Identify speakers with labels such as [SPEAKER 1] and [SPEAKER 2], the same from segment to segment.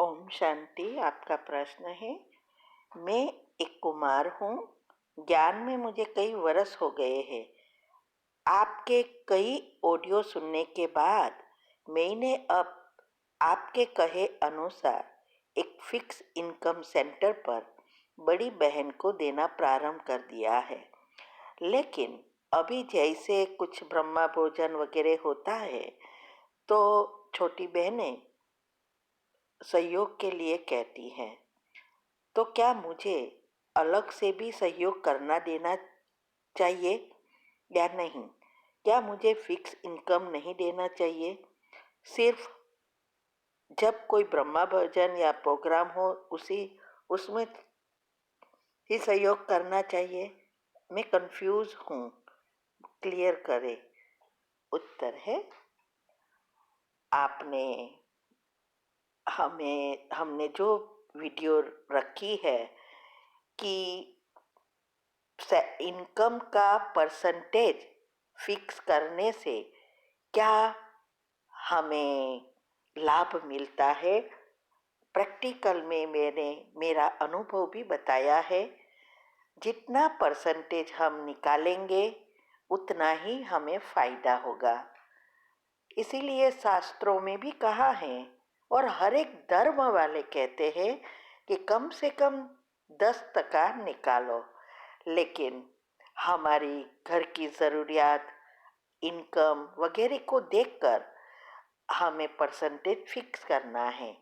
[SPEAKER 1] ओम शांति। आपका प्रश्न है, मैं एक कुमार हूँ। ज्ञान में मुझे कई वर्ष हो गए हैं। आपके कई ऑडियो सुनने के बाद मैंने अब आपके कहे अनुसार एक फिक्स इनकम सेंटर पर बड़ी बहन को देना प्रारंभ कर दिया है। लेकिन अभी जैसे कुछ ब्रह्मा भोजन वगैरह होता है तो छोटी बहनें सहयोग के लिए कहती हैं। तो क्या मुझे अलग से भी सहयोग करना देना चाहिए या नहीं? क्या मुझे फिक्स इनकम नहीं देना चाहिए? सिर्फ जब कोई ब्रह्मा भजन या प्रोग्राम हो उसमें ही सहयोग करना चाहिए? मैं कंफ्यूज हूँ, क्लियर करें। उत्तर है, आपने हमने जो वीडियो रखी है कि इनकम का परसेंटेज फिक्स करने से क्या हमें लाभ मिलता है, प्रैक्टिकल में मेरा अनुभव भी बताया है। जितना परसेंटेज हम निकालेंगे उतना ही हमें फायदा होगा। इसीलिए शास्त्रों में भी कहा है और हर एक धर्म वाले कहते हैं कि कम से कम 10% निकालो। लेकिन हमारी घर की ज़रूरियात, इनकम वगैरह को देखकर हमें परसेंटेज फिक्स करना है।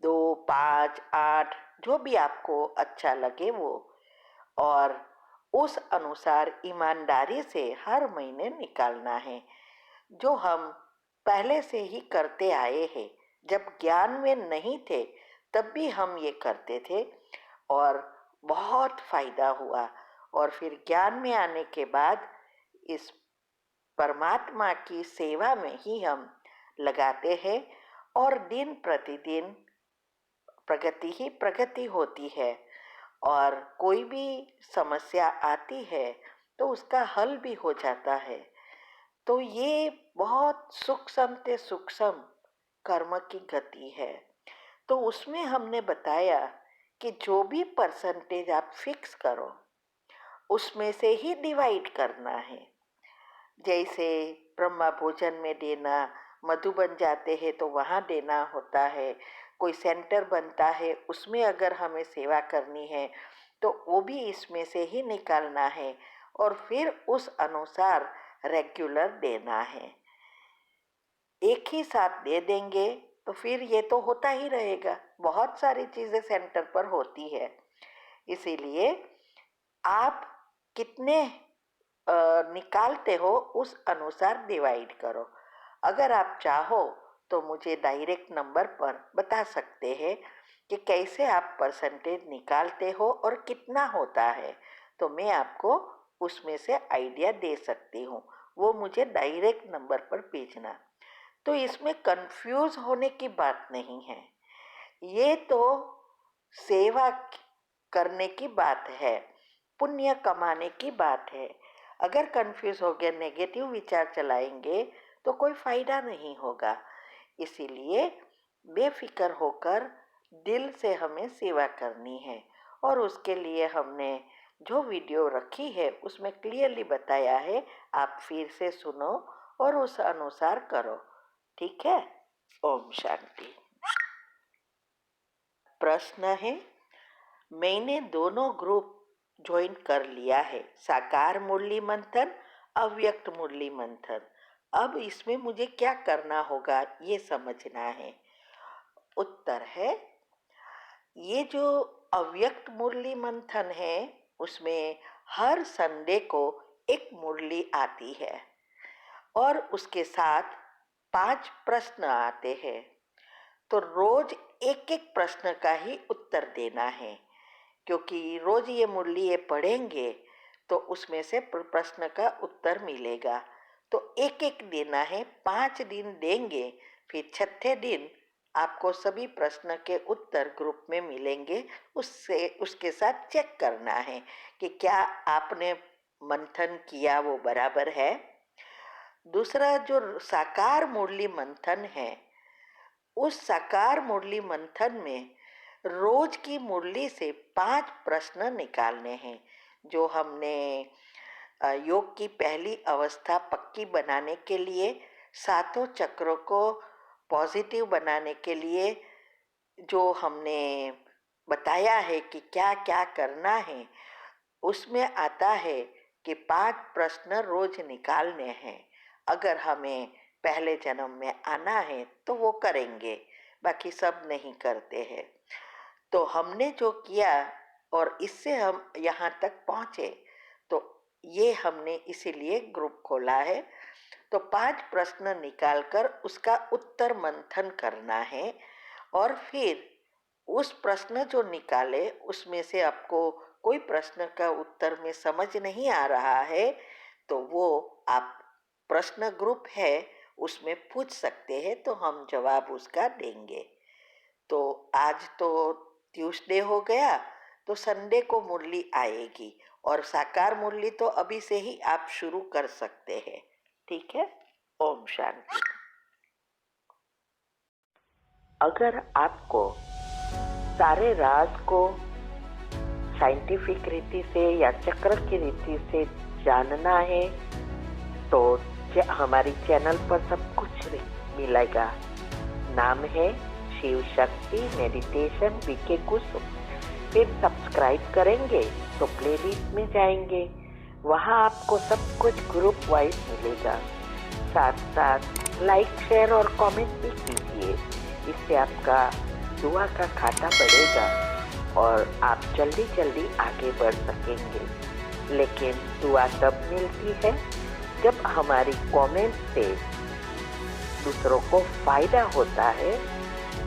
[SPEAKER 1] 2, 5, 8 जो भी आपको अच्छा लगे वो, और उस अनुसार ईमानदारी से हर महीने निकालना है, जो हम पहले से ही करते आए हैं। जब ज्ञान में नहीं थे तब भी हम ये करते थे और बहुत फायदा हुआ। और फिर ज्ञान में आने के बाद इस परमात्मा की सेवा में ही हम लगाते हैं और दिन प्रतिदिन प्रगति ही प्रगति होती है। और कोई भी समस्या आती है तो उसका हल भी हो जाता है। तो ये बहुत सूक्ष्म से सूक्ष्म कर्म की गति है। तो उसमें हमने बताया कि जो भी परसेंटेज आप फिक्स करो उसमें से ही डिवाइड करना है। जैसे ब्रह्मा भोजन में देना, मधु बन जाते हैं तो वहाँ देना होता है, कोई सेंटर बनता है उसमें अगर हमें सेवा करनी है तो वो भी इसमें से ही निकालना है और फिर उस अनुसार रेगुलर देना है। एक ही साथ दे देंगे तो फिर ये तो होता ही रहेगा, बहुत सारी चीज़ें सेंटर पर होती है। इसीलिए आप कितने निकालते हो उस अनुसार डिवाइड करो। अगर आप चाहो तो मुझे डायरेक्ट नंबर पर बता सकते हैं कि कैसे आप परसेंटेज निकालते हो और कितना होता है, तो मैं आपको उसमें से आइडिया दे सकती हूँ। वो मुझे डायरेक्ट नंबर पर भेजना। तो इसमें कंफ्यूज होने की बात नहीं है, ये तो सेवा करने की बात है, पुण्य कमाने की बात है। अगर कंफ्यूज हो गए, नेगेटिव विचार चलाएंगे तो कोई फायदा नहीं होगा। इसीलिए बेफिक्र होकर दिल से हमें सेवा करनी है। और उसके लिए हमने जो वीडियो रखी है उसमें क्लियरली बताया है, आप फिर से सुनो और उस अनुसार करो। ठीक है? ओम शांति। प्रश्न है, मैंने दोनों ग्रुप ज्वाइन कर लिया है, साकार मुरली मंथन, अव्यक्त मुरली मंथन। अब इसमें मुझे क्या करना होगा ये समझना है। उत्तर है, ये जो अव्यक्त मुरली मंथन है उसमें हर संडे को एक मुरली आती है और उसके साथ 5 प्रश्न आते हैं। तो रोज एक एक प्रश्न का ही उत्तर देना है, क्योंकि रोज ये मुरली ये पढ़ेंगे तो उसमें से प्रश्न का उत्तर मिलेगा। तो एक एक देना है, 5 दिन देंगे, फिर छठे दिन आपको सभी प्रश्न के उत्तर ग्रुप में मिलेंगे। उससे उसके साथ चेक करना है कि क्या आपने मंथन किया वो बराबर है। दूसरा जो साकार मुरली मंथन है उस साकार मुरली मंथन में रोज की मुरली से 5 प्रश्न निकालने हैं। जो हमने योग की पहली अवस्था पक्की बनाने के लिए, सातों चक्रों को पॉजिटिव बनाने के लिए जो हमने बताया है कि क्या क्या करना है, उसमें आता है कि 5 प्रश्न रोज निकालने हैं। अगर हमें पहले जन्म में आना है तो वो करेंगे, बाकी सब नहीं करते हैं। तो हमने जो किया और इससे हम यहाँ तक पहुँचे, तो ये हमने इसीलिए ग्रुप खोला है। तो 5 प्रश्न निकालकर उसका उत्तर मंथन करना है और फिर उस प्रश्न जो निकाले उसमें से आपको कोई प्रश्न का उत्तर में समझ नहीं आ रहा है तो वो आप प्रश्न ग्रुप है उसमें पूछ सकते हैं, तो हम जवाब उसका देंगे। तो आज तो ट्यूसडे हो गया, तो संडे को मुरली आएगी और साकार मुरली तो अभी से ही आप शुरू कर सकते हैं। ठीक है। ओम शांति। अगर आपको सारे राज को साइंटिफिक रीति से या चक्र की रीति से जानना है तो हमारी चैनल पर सब कुछ मिलेगा। नाम है शिव शक्ति मेडिटेशन बीके कुसुम। फिर सब्सक्राइब करेंगे तो प्लेलिस्ट में जाएंगे, वहाँ आपको सब कुछ ग्रुप वाइज मिलेगा। साथ साथ लाइक शेयर और कमेंट भी कीजिए, इससे आपका दुआ का खाता बढ़ेगा और आप जल्दी जल्दी आगे बढ़ सकेंगे। लेकिन दुआ तब मिलती है जब हमारी कमेंट से दूसरों को फायदा होता है,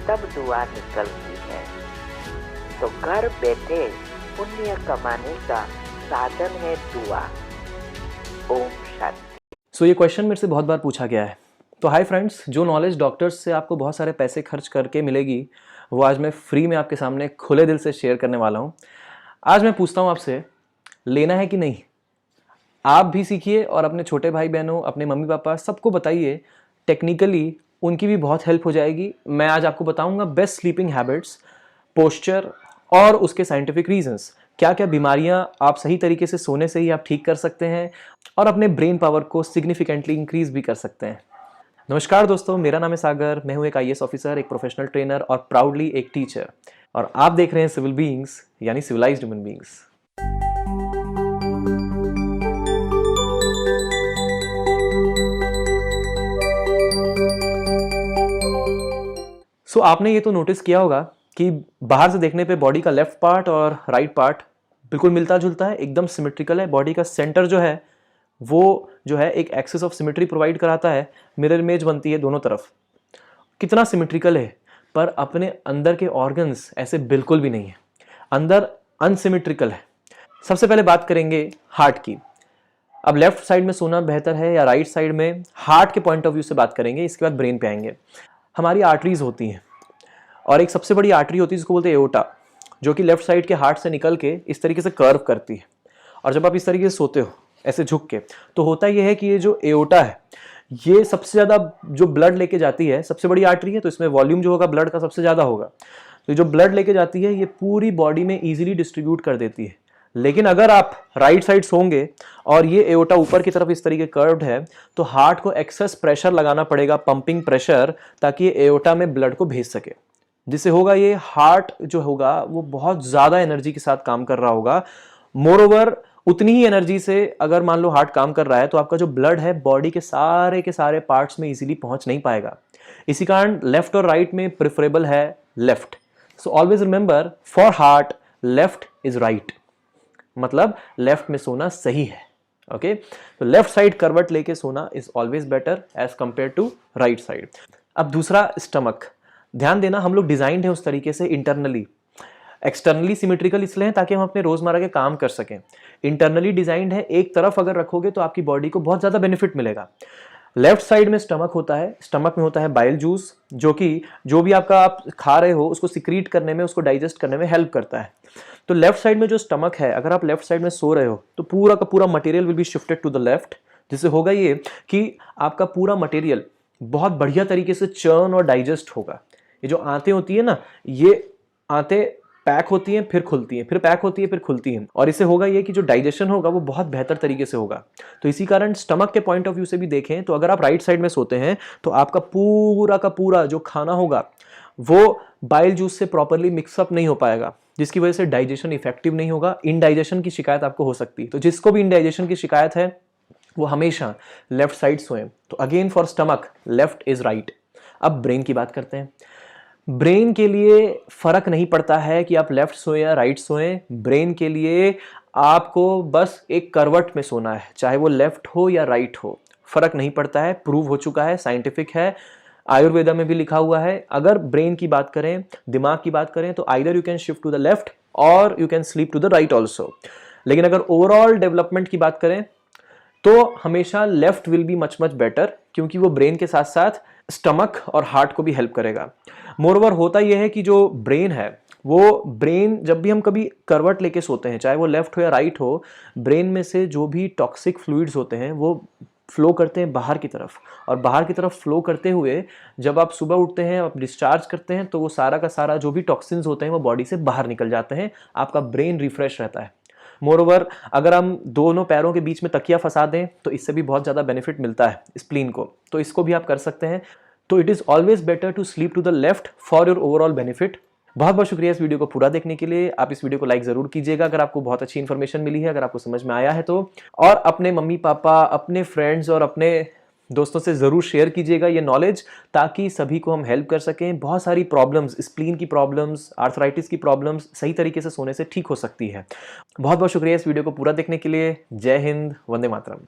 [SPEAKER 1] तब दुआ निकलती है। तो घर बैठे पुण्य कमाने का साधन है दुआ। ओम शांति।
[SPEAKER 2] ये क्वेश्चन मेरे से बहुत बार पूछा गया है। तो हाय फ्रेंड्स, जो नॉलेज डॉक्टर्स से आपको बहुत सारे पैसे खर्च करके मिलेगी वो आज मैं फ्री में आपके सामने खुले दिल से शेयर करने वाला हूँ। आज मैं पूछता हूँ आपसे, लेना है कि नहीं? आप भी सीखिए और अपने छोटे भाई बहनों, अपने मम्मी पापा सबको बताइए। टेक्निकली उनकी भी बहुत हेल्प हो जाएगी। मैं आज आपको बताऊंगा बेस्ट स्लीपिंग हैबिट्स, पोस्चर और उसके साइंटिफिक रीजंस। क्या क्या बीमारियां आप सही तरीके से सोने से ही आप ठीक कर सकते हैं और अपने ब्रेन पावर को सिग्निफिकेंटली इंक्रीज भी कर सकते हैं। नमस्कार दोस्तों, मेरा नाम है सागर। मैं हूं एक IAS ऑफिसर, एक प्रोफेशनल ट्रेनर और प्राउडली एक टीचर, और आप देख रहे हैं सिविल बीइंग्स यानी सिविलाइज्ड ह्यूमन बीइंग्स। आपने ये तो नोटिस किया होगा कि बाहर से देखने पे बॉडी का लेफ्ट पार्ट और राइट पार्ट बिल्कुल मिलता जुलता है, एकदम सिमेट्रिकल है। बॉडी का सेंटर जो है वो जो है एक एक्सिस ऑफ सिमेट्री प्रोवाइड कराता है, मिरर इमेज बनती है दोनों तरफ। कितना सिमेट्रिकल है, पर अपने अंदर के ऑर्गन्स ऐसे बिल्कुल भी नहीं है, अंदर अनसिमेट्रिकल है। सबसे पहले बात करेंगे हार्ट की। अब लेफ्ट साइड में सोना बेहतर है या राइट साइड में, हार्ट के पॉइंट ऑफ व्यू से बात करेंगे। इसके बाद ब्रेन पे आएंगे। हमारी आर्टरीज होती हैं और एक सबसे बड़ी आर्टरी होती है जिसको बोलते हैं एओर्टा, जो कि लेफ्ट साइड के हार्ट से निकल के इस तरीके से कर्व करती है। और जब आप इस तरीके से सोते हो ऐसे झुक के, तो होता यह है कि ये जो एओर्टा है ये सबसे ज़्यादा जो ब्लड लेके जाती है, सबसे बड़ी आर्टरी है तो इसमें वॉल्यूम जो होगा ब्लड का सबसे ज़्यादा होगा। तो जो ब्लड लेके जाती है ये पूरी बॉडी में ईजिली डिस्ट्रीब्यूट कर देती है। लेकिन अगर आप राइट साइड सोंगे और ये एओर्टा ऊपर की तरफ इस तरीके कर्व्ड है, तो हार्ट को एक्सेस प्रेशर लगाना पड़ेगा, पंपिंग प्रेशर, ताकि ये एओर्टा में ब्लड को भेज सके। जिससे होगा ये हार्ट जो होगा वो बहुत ज़्यादा एनर्जी के साथ काम कर रहा होगा। मोर उतनी ही एनर्जी से अगर मान लो हार्ट काम कर रहा है तो आपका जो ब्लड है बॉडी के सारे पार्ट्स में इजीली पहुंच नहीं पाएगा। इसी कारण लेफ्ट और राइट में प्रेफरेबल है left. So always remember, for heart left is right, मतलब लेफ्ट में सोना सही है। ओके, तो लेफ्ट साइड करवट लेके सोना is always better as compare to right side. अब दूसरा, स्टमक। ध्यान देना, हम लोग डिजाइंड है उस तरीके से इंटरनली, एक्सटर्नली सिमेट्रिकल इसलिए है ताकि हम अपने रोजमर्रा के काम कर सकें। इंटरनली डिजाइंड है, एक तरफ अगर रखोगे तो आपकी बॉडी को बहुत ज्यादा बेनिफिट मिलेगा। लेफ्ट साइड में स्टमक होता है, स्टमक में होता है बाइल जूस, जो कि जो भी आपका आप खा रहे हो उसको सिक्रीट करने में, उसको डाइजेस्ट करने में हेल्प करता है। तो लेफ्ट साइड में जो स्टमक है, अगर आप लेफ्ट साइड में सो रहे हो तो पूरा का पूरा material will be shifted to the left, जिससे होगा ये कि आपका पूरा मटेरियल बहुत बढ़िया तरीके से चर्न और डाइजेस्ट होगा। ये जो आंतें होती है ना, ये आंतें पैक होती हैं फिर खुलती हैं, फिर पैक होती है फिर खुलती हैं, और इससे होगा ये कि जो डाइजेशन होगा वो बहुत बेहतर तरीके से होगा। तो इसी कारण स्टमक के पॉइंट ऑफ व्यू से भी देखें तो अगर आप राइट साइड में सोते हैं तो आपका पूरा का पूरा जो खाना होगा वो बाइल जूस से प्रॉपरली मिक्सअप नहीं हो पाएगा, जिसकी वजह से डाइजेशन इफेक्टिव नहीं होगा। इनडाइजेशन की शिकायत आपको हो सकती है। तो जिसको भी इनडाइजेशन की शिकायत है वो हमेशा लेफ्ट साइड सोएं। तो again for stomach left is right. अब ब्रेन की बात करते हैं। ब्रेन के लिए फर्क नहीं पड़ता है कि आप लेफ्ट सोएं या राइट सोएं। ब्रेन के लिए आपको बस एक करवट में सोना है, चाहे वो लेफ्ट हो या राइट हो, फर्क नहीं पड़ता है। प्रूव हो चुका है, साइंटिफिक है, आयुर्वेदा में भी लिखा हुआ है। अगर ब्रेन की बात करें, दिमाग की बात करें, तो either you can shift to the left और you can sleep to the right also. लेकिन अगर ओवरऑल डेवलपमेंट की बात करें तो हमेशा left will be much much better, क्योंकि वो ब्रेन के साथ साथ स्टमक और हार्ट को भी हेल्प करेगा। मोरओवर होता यह है कि जो ब्रेन है वो ब्रेन जब भी हम कभी करवट लेके सोते हैं, चाहे वो लेफ्ट हो या राइट हो, ब्रेन में से जो भी टॉक्सिक फ्लूइड्स होते हैं वो फ्लो करते हैं बाहर की तरफ, और बाहर की तरफ फ्लो करते हुए जब आप सुबह उठते हैं, आप डिस्चार्ज करते हैं, तो वो सारा का सारा जो भी टॉक्सिन्स होते हैं वो बॉडी से बाहर निकल जाते हैं। आपका ब्रेन रिफ्रेश रहता है। मोरओवर अगर हम दोनों पैरों के बीच में तकिया फंसा दें तो इससे भी बहुत ज़्यादा बेनिफिट मिलता है स्प्लीन को, तो इसको भी आप कर सकते हैं। तो it is always better to sleep to the left for your overall benefit. बहुत बहुत शुक्रिया इस वीडियो को पूरा देखने के लिए। आप इस वीडियो को लाइक ज़रूर कीजिएगा अगर आपको बहुत अच्छी इन्फॉर्मेशन मिली है, अगर आपको समझ में आया है तो, और अपने मम्मी पापा, अपने फ्रेंड्स और अपने दोस्तों से ज़रूर शेयर कीजिएगा ये नॉलेज, ताकि सभी को हम हेल्प कर सकें। बहुत सारी प्रॉब्लम्स, स्प्लीन की प्रॉब्लम्स, आर्थराइटिस की प्रॉब्लम्स सही तरीके से सोने से ठीक हो सकती है। बहुत बहुत शुक्रिया इस वीडियो को पूरा देखने के लिए। जय हिंद, वंदे मातरम।